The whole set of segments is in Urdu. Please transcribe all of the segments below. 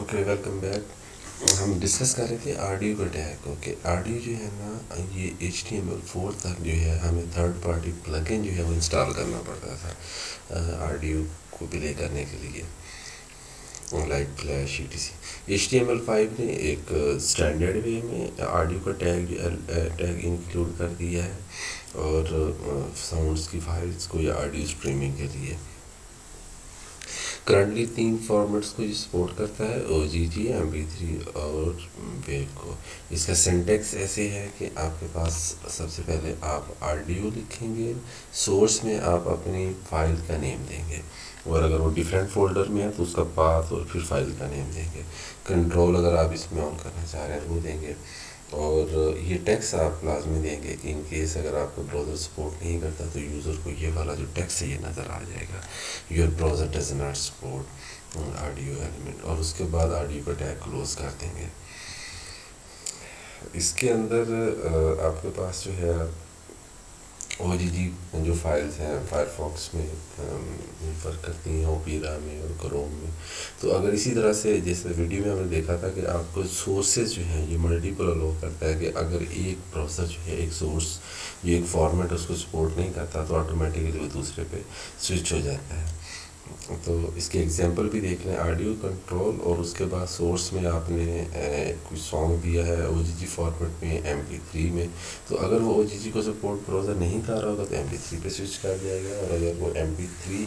Okay welcome back. ہم ڈسکس کر رہے تھے آڈیو کا ٹیگ. اوکے آڈیو جو ہے نا یہ HTML4 تک جو ہے ہمیں تھرڈ پارٹی پلگن جو ہے وہ انسٹال کرنا پڑتا تھا آڈیو کو پلے کرنے کے لیے لائک فلیش HTML5 نے ایک اسٹینڈرڈ وے میں آڈیو کا ٹیگ انکلوڈ کر دیا ہے اور ساؤنڈس کی فائلس کو یا آڈیو اسٹریمنگ کے لیے کرنٹلی 3 فارمیٹس کو یہ سپورٹ کرتا ہے OGG MP3 اور ویو کو. اس کا سینٹیکس ایسے ہے کہ آپ کے پاس سب سے پہلے آپ آڈیو لکھیں گے, سورس میں آپ اپنی فائل کا نیم دیں گے اور اگر وہ ڈیفرنٹ فولڈر میں ہے تو اس کا پاتھ اور پھر فائل کا نیم دیں گے. کنٹرول اگر آپ اس میں آن کرنا چاہ رہے ہیں وہ دیں گے اور یہ ٹیکس آپ لازمی دیں گے کہ ان کیس اگر آپ کو براؤزر سپورٹ نہیں کرتا تو یوزر کو یہ والا جو ٹیکس ہے یہ نظر آ جائے گا your browser does not support audio element, اور اس کے بعد آڈیو کا ٹیگ کلوز کر دیں گے. اس کے اندر آپ کے پاس جو ہے OGG جو فائلز ہیں فائر فاکس میں فرق کرتی ہیں اوپیرا میں اور کروم میں. تو اگر اسی طرح سے جیسے ویڈیو میں ہم نے دیکھا تھا کہ آپ کو سورسز جو ہیں یہ ملٹیپل الاؤ کرتا ہے کہ اگر ایک براؤزر جو ہے ایک سورس جو ایک فارمیٹ اس کو سپورٹ نہیں کرتا تو آٹومیٹکلی وہ دوسرے پہ سوئچ ہو جاتا ہے. تو اس کے ایگزامپل بھی دیکھ لیں آڈیو کنٹرول اور اس کے بعد سورس میں آپ نے کوئی سانگ دیا ہے OGG فارمیٹ میں MP3 میں, تو اگر وہ OGG کو سپورٹ براؤزر نہیں کر رہا ہوگا تو MP3 پہ سوئچ کر جائے گا, اور اگر وہ MP3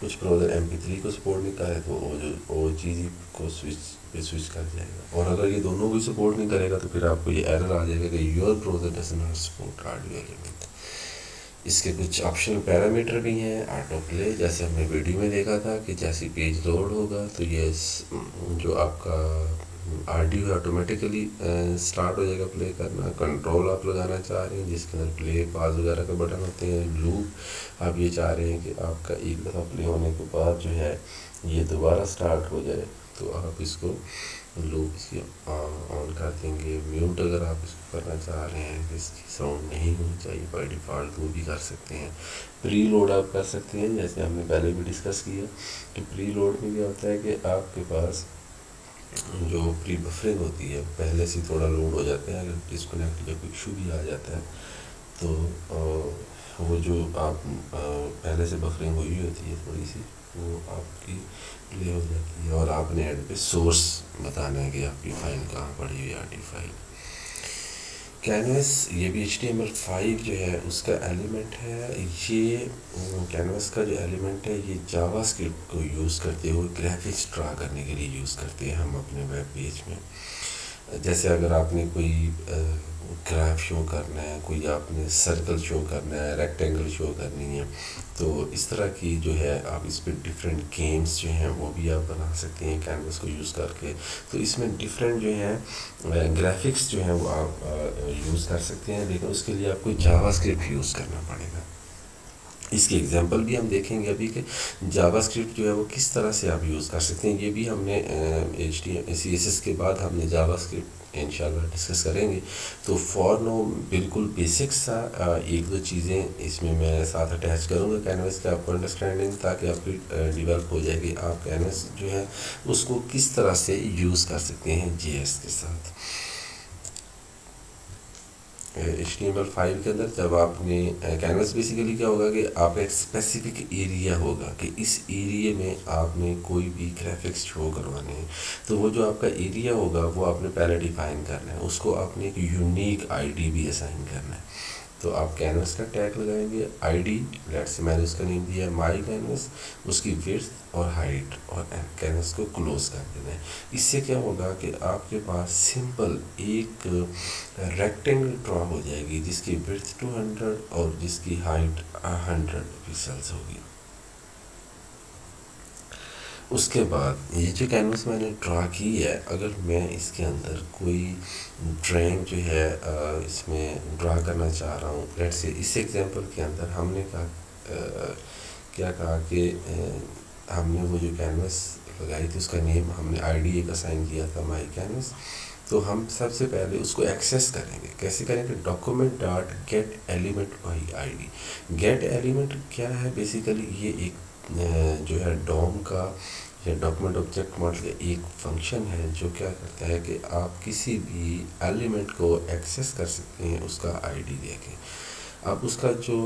کچھ براؤزر MP3 کو سپورٹ نہیں کرے تو OGG کو سوئچ کر جائے گا. اور اگر یہ دونوں کو سپورٹ نہیں کرے گا تو پھر آپ کو یہ ایرر آ جائے گا کہ your browser does not support audio element. اس کے کچھ آپشنل پیرامیٹر بھی ہیں آٹو پلے, جیسے ہم نے ویڈیو میں دیکھا تھا کہ جیسے پیج لوڈ ہوگا تو یہ جو آپ کا آڈیو ہے آٹومیٹیکلی سٹارٹ ہو جائے گا پلے کرنا. کنٹرول آپ لگانا چاہ رہے ہیں جس کے اندر پلے پاز وغیرہ کے بٹن ہوتے ہیں. لوپ آپ یہ چاہ رہے ہیں کہ آپ کا ایک دفعہ پلے ہونے کے بعد جو ہے یہ دوبارہ سٹارٹ ہو جائے, تو آپ اس کو لوپ کی آن کر دیں گے. میوٹ اگر آپ اس کو کرنا چاہ رہے ہیں کہ اس کی ساؤنڈ نہیں ہونی چاہیے بائی ڈیفالٹ وہ بھی کر سکتے ہیں. پری لوڈ آپ کر سکتے ہیں جیسے ہم نے پہلے بھی ڈسکس کیا کہ پری لوڈ میں کیا ہوتا ہے کہ آپ کے پاس جو پری بفرنگ ہوتی ہے پہلے سے تھوڑا لوڈ ہو جاتے ہیں, اگر ڈسکنیکٹ یا کوئی ایشو بھی آ جاتا ہے تو وہ جو آپ پہلے سے بفرنگ ہوئی ہوتی ہے تھوڑی سی وہ آپ کی پلے ہو جاتی ہے, اور آپ نے ایڈ پہ سورس بتانا ہے کہ آپ کی فائل کہاں پڑی ہوئی آڈیو فائل. کینوس یہ بھی HTML5 جو ہے اس کا ایلیمنٹ ہے. یہ کینوس کا جو ایلیمنٹ ہے یہ جاوا اسکرپٹ کو یوز کرتے ہوئے گرافکس ڈرا کرنے کے لیے یوز کرتے ہیں ہم اپنے ویب پیج میں. جیسے اگر آپ نے کوئی گراف شو کرنا ہے, کوئی آپ نے سرکل شو کرنا ہے, ریکٹینگل شو کرنی ہے, تو اس طرح کی جو ہے آپ اس پہ ڈفرینٹ گیمز جو ہیں وہ بھی آپ بنا سکتے ہیں کینوس کو یوز کر کے. تو اس میں ڈفرینٹ جو ہے گرافکس جو ہیں وہ آپ یوز کر سکتے ہیں, لیکن اس کے لیے آپ کو جاوا اسکرپٹ یوز کرنا پڑے گا. اس کی ایگزامپل بھی ہم دیکھیں گے ابھی کہ جاوا اسکرپٹ جو ہے وہ کس طرح سے آپ یوز کر سکتے ہیں. یہ بھی ہم نے CSS کے بعد ہم نے جاوا اسکرپٹ انشاءاللہ ڈسکس کریں گے. تو فار نو بالکل بیسک سا ایک دو چیزیں اس میں ساتھ اٹیچ کروں گا کینوس کے آپ کو انڈرسٹینڈنگ, تاکہ آپ کی ڈیولپ ہو جائے کہ آپ کینوس جو ہے اس کو کس طرح سے یوز کر سکتے ہیں JS کے ساتھ. HTML5 کے اندر جب آپ نے کینوس بیسیکلی کیا ہوگا کہ آپ کا ایک اسپیسیفک ایریا ہوگا کہ اس ایریے میں آپ نے کوئی بھی گرافکس شو کروانے ہیں, تو وہ جو آپ کا ایریا ہوگا وہ آپ نے پہلے ڈیفائن کرنا ہے, اس کو آپ نے ایک یونیک ID بھی اسائن کرنا ہے. تو آپ کینوس کا ٹیگ لگائیں گے ID, لیٹ سے میں نے اس کا نیم دیا ہے مائی کینوس, اس کی وڈتھ اور ہائٹ, اور کینوس کو کلوز کر دینا ہے. اس سے کیا ہوگا کہ آپ کے پاس سمپل ایک ریکٹینگل ڈرا ہو جائے گی جس کی وڈتھ 200 اور جس کی ہائٹ 100 پکسلز ہوگی. اس کے بعد یہ جو کینوس میں نے ڈرا کی ہے, اگر میں اس کے اندر کوئی ڈرائنگ جو ہے اس میں ڈرا کرنا چاہ رہا ہوں, لیٹ سے اس ایگزامپل کے اندر ہم نے کیا کہا کہ ہم نے وہ جو کینوس لگائی تھی اس کا نیم ہم نے ID ایک اسائن کیا تھا مائی کینوس. تو ہم سب سے پہلے اس کو ایکسیس کریں گے. کیسے کریں گے؟ Document dot get element by ID. Get element کیا ہے بیسیکلی؟ یہ ایک جو ہے ڈوم کا یہ ڈاکومنٹ آبجیکٹ ماڈل کا ایک فنکشن ہے جو کیا کرتا ہے کہ آپ کسی بھی ایلیمنٹ کو ایکسیس کر سکتے ہیں اس کا آئی ڈی دے کے. اب اس کا جو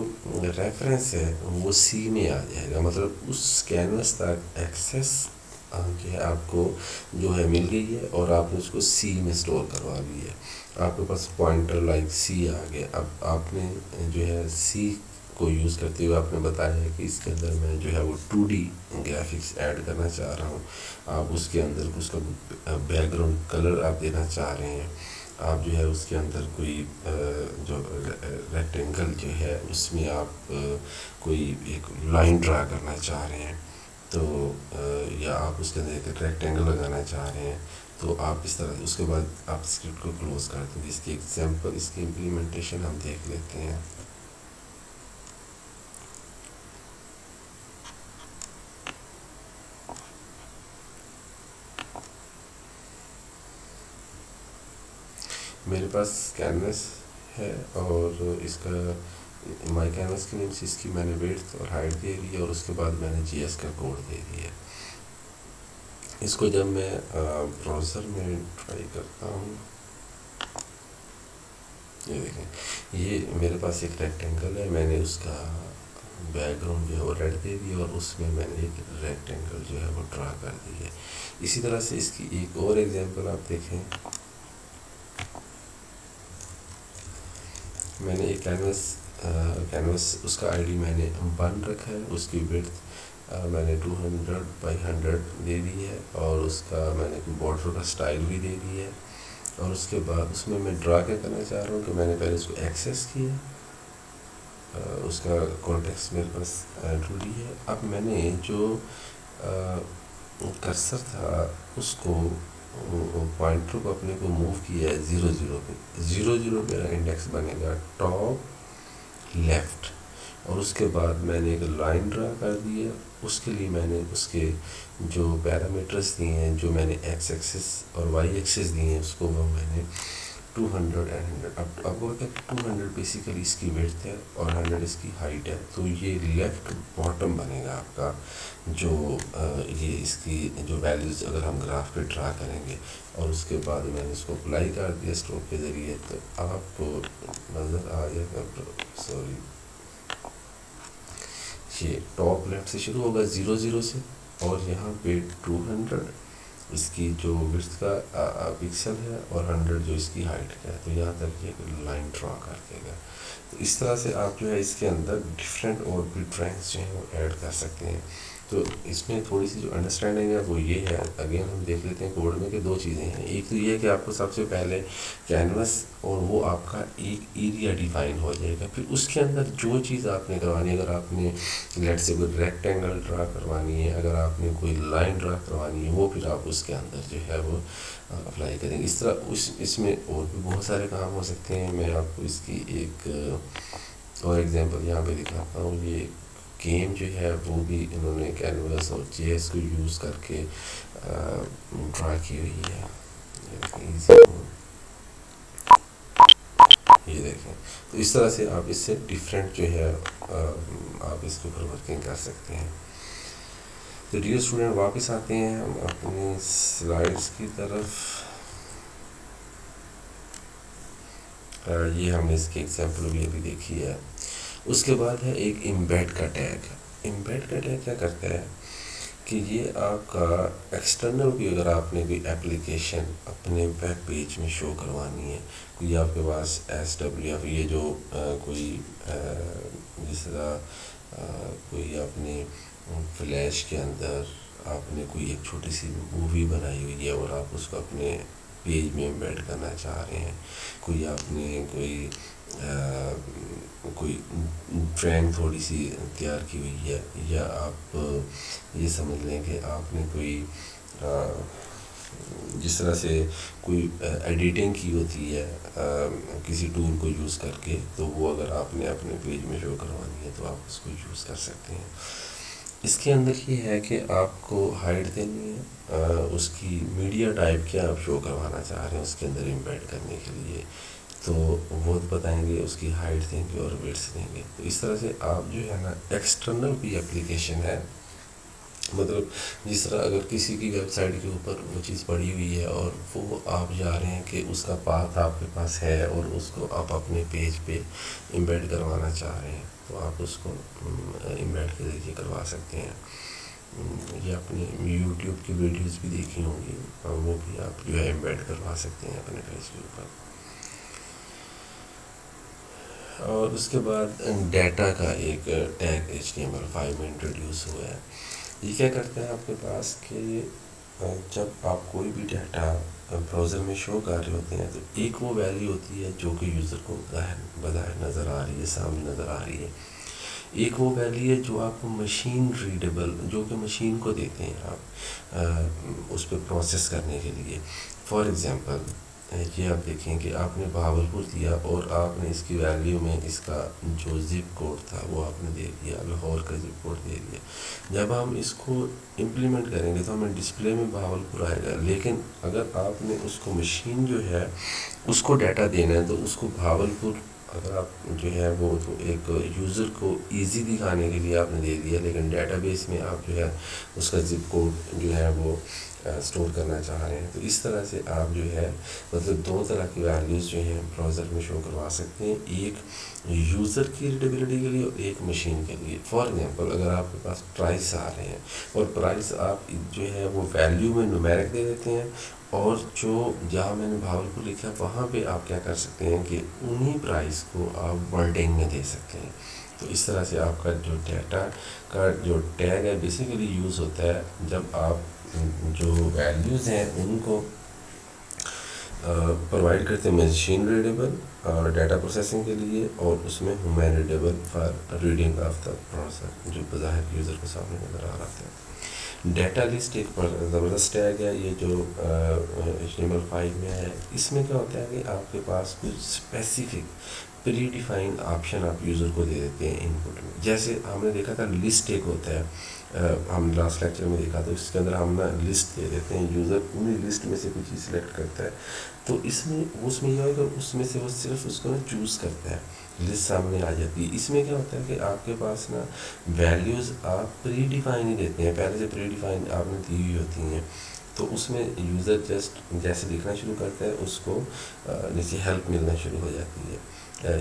ریفرنس ہے وہ سی میں آ جائے گا، مطلب اس کینوس تک ایکسیس جو ہے آپ کو جو ہے مل گئی ہے اور آپ نے اس کو سی میں اسٹور کروا لی ہے. آپ کے پاس پوائنٹر لائک سی آ گیا. اب آپ نے جو ہے سی کو یوز کرتے ہوئے آپ نے بتایا ہے کہ اس کے اندر میں جو ہے وہ 2D گرافکس ایڈ کرنا چاہ رہا ہوں. آپ اس کے اندر اس کا بیک گراؤنڈ کلر آپ دینا چاہ رہے ہیں. آپ جو ہے اس کے اندر کوئی جو ریکٹینگل جو ہے اس میں آپ کوئی ایک لائن ڈرا کرنا چاہ رہے ہیں تو یا آپ اس کے اندر ایک ریکٹینگل لگانا چاہ رہے ہیں تو آپ اس طرح اس کے بعد آپ اسکرپٹ کو کلوز کر دیں. اس کی ایگزامپل اس کی امپلیمنٹیشن ہم دیکھ لیتے ہیں. میرے پاس کینوس ہے اور اس کا مائی کینوس کے نیم سے اس کی میں نے ویڈتھ اور ہائٹ دے دی ہے اور اس کے بعد میں نے جی ایس کا کوڈ دے دیا ہے. اس کو جب میں براؤزر میں ٹرائی کرتا ہوں، یہ دیکھیں یہ میرے پاس ایک ریکٹینگل ہے. میں نے اس کا بیک گراؤنڈ جو ہے وہ ریڈ دے دیا اور اس میں نے ایک ریکٹینگل جو ہے وہ ڈرا کر دی ہے. اسی طرح سے اس کی ایک اور ایگزامپل آپ دیکھیں. میں نے ایک کینوس اس کا آئی ڈی میں نے 1 رکھا ہے. اس کی ویڈتھ میں نے 200x100 دے دی ہے اور اس کا میں نے بارڈر کا اسٹائل بھی دے دی ہے. اور اس کے بعد اس میں ڈرا کیا کرنا چاہ رہا ہوں کہ میں نے پہلے اس کو ایکسیس کیا، اس کا کانٹیکس میرے پاس 2D ہے. اب میں نے جو کرسر تھا اس کو پوائنٹر کو اپنے کو موو کیا ہے 0 پہ. 0 میرا انڈیکس بنے گا ٹاپ لیفٹ اور اس کے بعد میں نے ایک لائن ڈرا کر دی ہے. اس کے لیے میں نے اس کے جو پیرامیٹرس دیے ہیں، جو میں نے ایکس ایکسس اور وائی ایکسس دیے ہیں، اس کو وہ میں نے 200 and 100 اب وہ کہ 200 بیسیکلی اس کی ویڈتھ ہے اور 100 اس کی ہائٹ ہے. تو یہ لیفٹ باٹم بنے گا آپ کا جو یہ اس کی جو ویلیوز اگر ہم گراف پہ ڈرا کریں گے. اور اس کے بعد میں نے اس کو اپلائی کر دیا اسٹروک کے ذریعے تو آپ کو نظر آ جائے گا. سوری، یہ ٹاپ لیفٹ سے شروع ہوگا 0 سے اور یہاں پہ 200 اس کی جو وڈتھ کا پکسل ہے اور 100 جو اس کی ہائٹ کا ہے. تو یہاں تک یہ لائن ڈرا کر دے گا. تو اس طرح سے آپ جو ہے اس کے اندر ڈفرینٹ اور بھی ڈرائنگس جو ہیں وہ ایڈ کر سکتے ہیں. تو اس میں تھوڑی سی جو انڈرسٹینڈنگ ہے وہ یہ ہے. اگین ہم دیکھ لیتے ہیں کوڈ میں کہ 2 چیزیں ہیں. ایک تو یہ ہے کہ آپ کو سب سے پہلے کینوس اور وہ آپ کا ایک ایریا ڈیفائن ہو جائے گا. پھر اس کے اندر جو چیز آپ نے کروانی ہے، اگر آپ نے لیٹ سے کوئی ریکٹینگل ڈرا کروانی ہے، اگر آپ نے کوئی لائن ڈرا کروانی ہے، وہ پھر آپ اس کے اندر جو ہے وہ اپلائی کریں گے. اس طرح اس میں اور بھی بہت سارے کام ہو سکتے ہیں. میں آپ کو اس کی ایک اور ایگزامپل یہاں پہ دکھاتا ہوں. یہ گیم جو ہے وہ بھی انہوں نے کینوس اور جی ایس کو یوز کر کے ڈرا کی ہوئی ہے. یہ دیکھیں. تو اس طرح سے آپ اس سے ڈفرینٹ جو ہے آپ اس کے اوپر ورکنگ کر سکتے ہیں. تو ڈیئر اسٹوڈنٹ واپس آتے ہیں ہم اپنی سلائڈس کی طرف. یہ ہم نے اس کی ایگزامپل بھی ابھی دیکھی ہے. اس کے بعد ہے ایک امبیڈ کا ٹیگ. امبیڈ کا ٹیگ کیا کرتا ہے کہ یہ آپ کا ایکسٹرنل بھی اگر آپ نے کوئی اپلیکیشن اپنے ویب پیج میں شو کروانی ہے، کوئی آپ کے پاس SWF یہ جو کوئی جس طرح کوئی آپ نے فلیش کے اندر آپ نے کوئی ایک چھوٹی سی مووی بنائی ہوئی ہے اور آپ اس کو اپنے پیج میں امبیڈ کرنا چاہ رہے ہیں، کوئی آپ نے کوئی ڈرائنگ تھوڑی سی تیار کی ہوئی ہے، یا آپ یہ سمجھ لیں کہ آپ نے کوئی جس طرح سے کوئی ایڈیٹنگ کی ہوتی ہے کسی ٹول کو یوز کر کے، تو وہ اگر آپ نے اپنے پیج میں شو کروانی ہے تو آپ اس کو یوز کر سکتے ہیں. اس کے اندر یہ ہے کہ آپ کو ہائٹ دینی ہے، اس کی میڈیا ٹائپ کیا آپ شو کروانا چاہ رہے ہیں اس کے اندر امبیڈ کرنے کے لیے، تو وہ بتائیں گے. اس کی ہائٹ دیں گے اور ویڈتھ دیں گے. تو اس طرح سے آپ جو ہے نا ایکسٹرنل بھی اپلیکیشن ہے مطلب جس طرح اگر کسی کی ویب سائٹ کے اوپر وہ چیز پڑی ہوئی ہے اور وہ آپ جا رہے ہیں کہ اس کا پاتھ آپ کے پاس ہے اور اس کو آپ اپنے پیج پہ امبیڈ کروانا چاہ رہے ہیں، تو آپ اس کو امبیڈ کے ذریعے کروا سکتے ہیں، یا اپنے یوٹیوب کی ویڈیوز بھی دیکھی ہوں گی، وہ بھی آپ جو ہے امبیڈ کروا سکتے ہیں اپنے پیج کے اوپر۔ اور اس کے بعد ڈیٹا کا ایک ٹیگ HTML5 میں انٹروڈیوس ہوا ہے۔ یہ کیا کرتا ہے آپ کے پاس کہ جب آپ کوئی بھی ڈیٹا براؤزر میں شو کر رہے ہوتے ہیں تو ایک وہ ویلیو ہوتی ہے جو کہ یوزر کو بظاہر نظر آ رہی ہے، سامنے نظر آ رہی ہے، ایک وہ ویلیو ہے جو آپ کو مشین ریڈیبل، جو کہ مشین کو دیتے ہیں آپ اس پہ پروسیس کرنے کے لیے۔ فار ایگزامپل یہ آپ دیکھیں کہ آپ نے بہاولپور دیا اور آپ نے اس کی ویلیو میں اس کا جو زپ کوڈ تھا وہ آپ نے دے دیا، لاہور کا زپ کوڈ دے دیا۔ جب ہم اس کو امپلیمنٹ کریں گے تو ہمیں ڈسپلے میں بہاولپور آئے گا، لیکن اگر آپ نے اس کو مشین جو ہے اس کو ڈیٹا دینا ہے تو اس کو بہاولپور اگر آپ جو ہے وہ تو ایک یوزر کو ایزی دکھانے کے لیے آپ نے دے دیا، لیکن ڈیٹا بیس میں آپ جو ہے اس کا زپ کوڈ جو ہے وہ اسٹور کرنا چاہ رہے ہیں۔ تو اس طرح سے آپ جو ہے مطلب دو طرح کی ویلیوز جو ہیں براؤزر میں شو کروا سکتے ہیں، ایک یوزر کی ریڈیبلٹی کے لیے اور ایک مشین کے لیے۔ فار ایگزامپل اگر آپ کے پاس پرائس آ رہے ہیں اور پرائس آپ جو ہے وہ ویلیو میں نومیرک دے دیتے ہیں، اور جو جہاں میں نے بہاولپور لکھا ہے وہاں پہ آپ کیا کر سکتے ہیں کہ انہی پرائس کو آپ ورڈنگ میں دے سکتے ہیں۔ تو اس طرح سے آپ کا جو ڈیٹا کا جو ٹیگ ہے بیسیکلی یوز ہوتا ہے جب آپ جو ویلیوز ہیں ان کو پرووائڈ کرتے ہیں مشین ریڈیبل ڈیٹا پروسیسنگ کے لیے، اور اس میں human readable for reading of the process جو بظاہر یوزر کو سامنے نظر آ رہا ہے۔ ڈیٹا لسٹ ایک زبردست ٹیگ ہے یہ جو HTML5 میں ہے۔ اس میں کیا ہوتا ہے کہ آپ کے پاس کچھ اسپیسیفک پری ڈیفائنڈ آپشن آپ یوزر کو دے دیتے ہیں ان پٹ میں۔ جیسے ہم نے دیکھا تھا لسٹ ایک ہوتا ہے، ہم لاسٹ لیکچر میں دیکھا تھا، اس کے اندر ہم نا لسٹ دے دیتے ہیں، یوزر انہیں لسٹ میں سے کوئی چیز سلیکٹ کرتا ہے، تو اس میں یہ ہوگا اس میں سے وہ صرف اس کو نا چوز کرتا ہے، لسٹ سامنے آ جاتی ہے۔ اس میں کیا ہوتا ہے کہ آپ کے پاس نا ویلیوز آپ پری ڈیفائن ہی دیتے ہیں، پہلے سے پری ڈیفائن آپ نے دی ہوئی ہوتی ہیں، تو اس میں یوزر جسٹ جیسے لکھنا شروع کرتا ہے اس کو نیچے ہیلپ ملنا شروع ہو جاتی ہے۔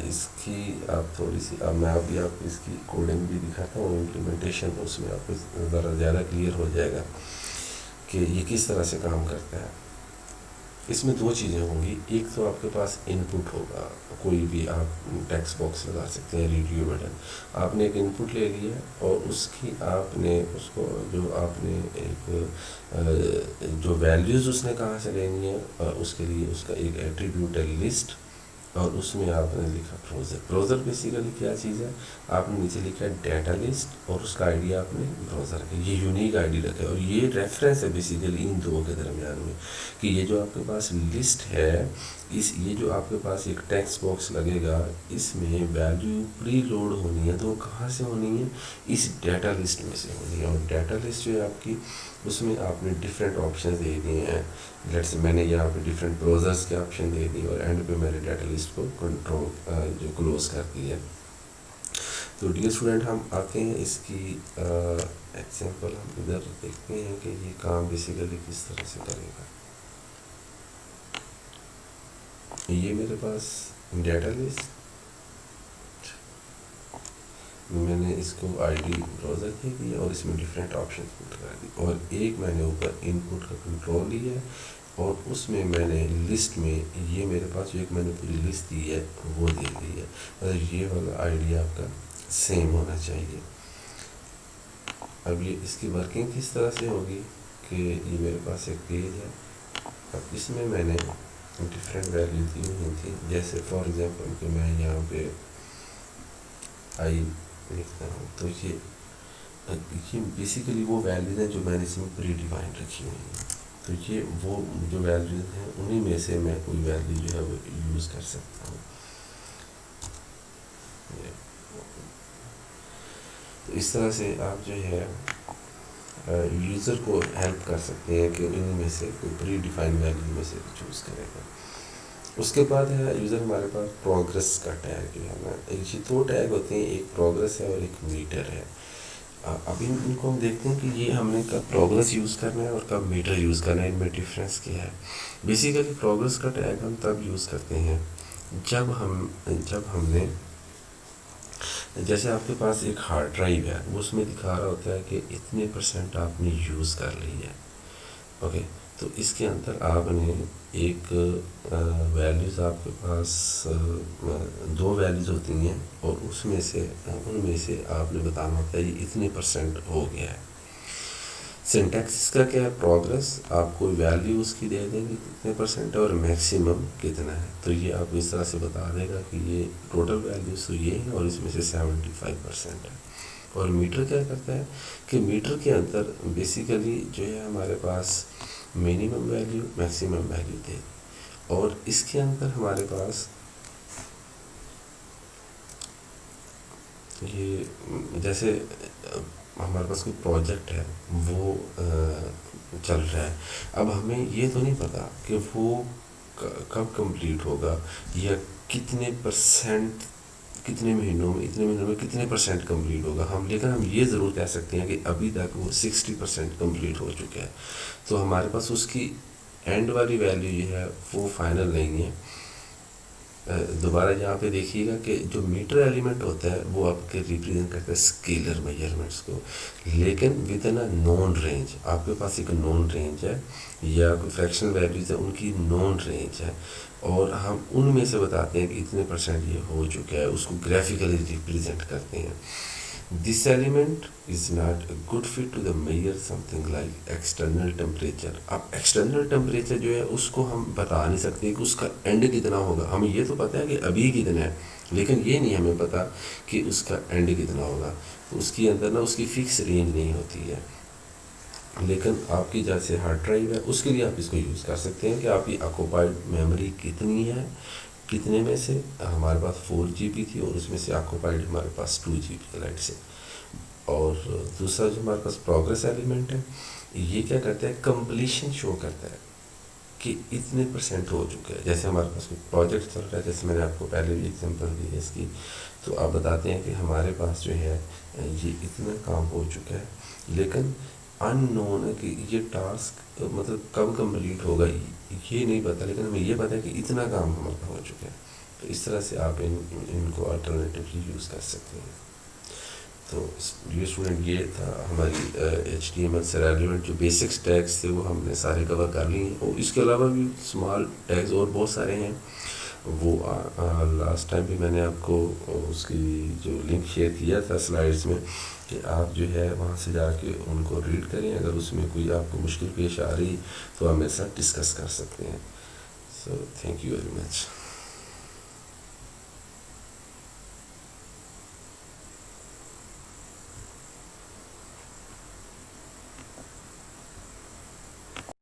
اس کی آپ تھوڑی سی میں ابھی آپ اس کی کوڈنگ بھی دکھاتا ہوں، امپلیمنٹیشن، اس میں آپ کو ذرا زیادہ کلیئر ہو جائے گا کہ یہ کس طرح سے کام کرتا ہے۔ اس میں دو چیزیں ہوں گی، ایک تو آپ کے پاس ان پٹ ہوگا، کوئی بھی آپ ٹیکسٹ باکس لگا سکتے ہیں، ریڈیو بٹن، آپ نے ایک ان پٹ لے لیا اور اس کی آپ نے اس کو جو آپ نے ایک جو ویلیوز اس نے کہاں سے لینی ہے اس کے لیے اس کا ایک ایٹریبیوٹ ہے لسٹ، اور اس میں آپ نے لکھا براؤزر بیسیکلی کیا چیز ہے، آپ نے نیچے لکھا ہے ڈیٹا لسٹ اور اس کا آئی ڈی آپ نے براؤزر ہے، یہ یونیک آئی ڈی رکھا ہے، اور یہ ریفرنس ہے بیسیکلی ان دو کے درمیان میں کہ یہ جو آپ کے پاس لسٹ ہے، یہ جو آپ کے پاس ایک ٹیکسٹ باکس لگے گا اس میں ویلیو پری لوڈ ہونی ہے، تو وہ کہاں سے ہونی ہے، اس ڈیٹا لسٹ میں سے ہونی ہے، اور ڈیٹا لسٹ جو ہے آپ کی اس میں آپ نے ڈفرینٹ آپشنز دے دیے ہیں، لیٹس میں نے یہاں پہ ڈفرینٹ براؤزرس کے آپشن دے دی اور اینڈ پہ میں نے ڈیٹا لسٹ کو کنٹرول جو کلوز کر دی ہے۔ تو ڈیئر اسٹوڈنٹ ہم آتے ہیں اس کی ایگزامپل، ہم ادھر دیکھتے ہیں کہ یہ کام بیسیکلی کس طرح سے کرے گا۔ یہ میرے پاس ڈیٹا لسٹ، میں نے اس کو آئی ڈی براؤزر دے دیا اور اس میں ڈفرینٹ آپشن پٹ کر دی، اور ایک میں نے اوپر ان پٹ کا کنٹرول لیا ہے، اور اس میں میں نے لسٹ میں یہ میرے پاس جو ایک میں نے پوری لسٹ دی ہے وہ دے دی ہے، مطلب یہ والا آئی ڈی آپ کا سیم ہونا چاہیے۔ اب یہ اس کی ورکنگ کس طرح سے ہوگی کہ یہ میرے پاس ایک پیج ہے، اب اس میں نے ڈفرینٹ ویلیو دی ہوئی تھی، جیسے فار ایگزامپل کہ میں یہاں پہ آئی لکھتا ہوں، تو یہ بیسیکلی وہ ویلیوز ہیں جو میں نے اس میں پری ڈیفائن رکھی ہوئی ہیں، تو یہ وہ جو ویلیوز ہیں انہی میں سے میں کوئی ویلیو جو ہے وہ یوز کر سکتا ہوں۔ تو اس طرح سے آپ جو ہے یوزر کو ہیلپ کر سکتے ہیں کہ انہی میں سے کوئی پری ڈیفائن ویلیو میں سے چوز کرے گا۔ اس کے بعد ہے یوزر ہمارے پاس پروگرس کا ٹیگ جو ہے نا، یہ دو ٹیگ ہوتے ہیں، ایک پروگرس ہے اور ایک میٹر ہے۔ ابھی ان کو ہم دیکھتے ہیں کہ یہ ہم نے کب پروگرس یوز کرنا ہے اور کب میٹر یوز کرنا ہے، ان میں ڈفرینس کیا ہے. بیسیکلی پروگرس کا ٹیگ ہم تب یوز کرتے ہیں جب ہم نے، جیسے آپ کے پاس ایک ہارڈ ڈرائیو ہے، وہ اس میں دکھا رہا ہوتا ہے کہ اتنے % آپ نے یوز کر لی ہے. اوکے، تو اس کے اندر آپ نے ایک ویلیوز، آپ کے پاس 2 ویلیوز ہوتی ہیں، اور ان میں سے آپ نے بتانا ہوتا ہے یہ اتنے % ہو گیا ہے. سنٹیکس کا کیا ہے، پروگرس آپ کوئی ویلیو اس کی دے دیں گے کتنے % اور میکسیمم کتنا ہے، تو یہ آپ اس طرح سے بتا دے گا کہ یہ ٹوٹل ویلیوز تو یہ ہیں اور اس میں سے 75% ہے. اور میٹر کیا کرتا ہے کہ میٹر کے اندر بیسیکلی جو ہے ہمارے پاس منیمم ویلیو میکسیمم ویلیو دے، اور اس کے اندر ہمارے پاس یہ جیسے ہمارے پاس کوئی پروجیکٹ ہے، وہ چل رہا ہے. اب ہمیں یہ تو نہیں پتا کہ وہ کب کمپلیٹ ہوگا، یا کتنے % کتنے مہینوں میں، اتنے مہینوں میں کتنے % کمپلیٹ ہوگا. لیکن ہم یہ ضرور کہہ سکتے ہیں کہ ابھی تک وہ 60% کمپلیٹ ہو چکا ہے. تو ہمارے پاس اس کی اینڈ والی ویلیو یہ ہے وہ فائنل نہیں ہے. دوبارہ یہاں پہ دیکھیے گا کہ جو میٹر ایلیمنٹ ہوتا ہے وہ آپ کے ریپرزینٹ کرتا ہے اسکیلر میجرمنٹس کو، لیکن with in a known range. آپ کے پاس ایک نون رینج ہے، یا کوئی فریکشنل ویلیوز ہے ان کی نون رینج ہے، اور ہم ان میں سے بتاتے ہیں کہ اتنے % یہ ہو چکا ہے، اس کو گرافیکلی ریپرزینٹ کرتے ہیں. This element is not a good fit to the measure something like external temperature. اب ایکسٹرنل ٹیمپریچر جو ہے اس کو ہم بتا نہیں سکتے کہ اس کا اینڈ کتنا ہوگا. ہمیں یہ تو پتہ ہے کہ ابھی کتنا ہے، لیکن یہ نہیں ہمیں پتہ کہ اس کا اینڈ کتنا ہوگا. تو اس کے اندر نا اس کی فکس رینج نہیں ہوتی ہے. لیکن آپ کی جیسے ہارڈ ڈرائیو ہے، اس کے لیے آپ اس کو یوز کر سکتے ہیں کہ آپ کی آکوپائڈ میموری کتنی ہے، کتنے میں سے ہمارے پاس 4 GB تھی، اور اس میں سے آکوپائڈ ہمارے پاس 2 GB لائٹ سے. اور دوسرا جو ہمارے پاس پروگرس ایلیمنٹ ہے، یہ کیا کرتا ہے، کمپلیشن شو کرتا ہے کہ اتنے % ہو چکا ہے. جیسے ہمارے پاس کوئی پروجیکٹ چل رہا ہے، جیسے میں نے آپ کو پہلے بھی ایگزامپل دی ہے اس کی، تو آپ بتاتے ہیں کہ ہمارے پاس جو ہے یہ اتنا کام ہو چکا ہے، لیکن ان نون ہے کہ یہ ٹاسک مطلب کب کمپلیٹ ہوگا یہ نہیں پتہ، لیکن ہمیں یہ پتہ ہے کہ اتنا کام ہمارا ہو چکا ہے. تو اس طرح سے آپ ان کو الٹرنیٹیولی یوز کر سکتے ہیں. تو یہ اسٹوڈنٹ، یہ تھا ہماری HTML سے ریلیونٹ جو بیسکس ٹیگس تھے وہ ہم نے سارے کور کر لی ہیں. اور اس کے علاوہ بھی اسمال ٹیگز اور بہت سارے ہیں. وہ لاسٹ ٹائم بھی میں نے آپ کو اس کی جو لنک شیئر کیا تھا سلائڈس میں، کہ آپ جو ہے وہاں سے جا کے ان کو ریڈ کریں. اگر اس میں کوئی آپ کو مشکل پیش آ رہی تو آپ میرے ساتھ ڈسکس کر سکتے ہیں. So thank you very much.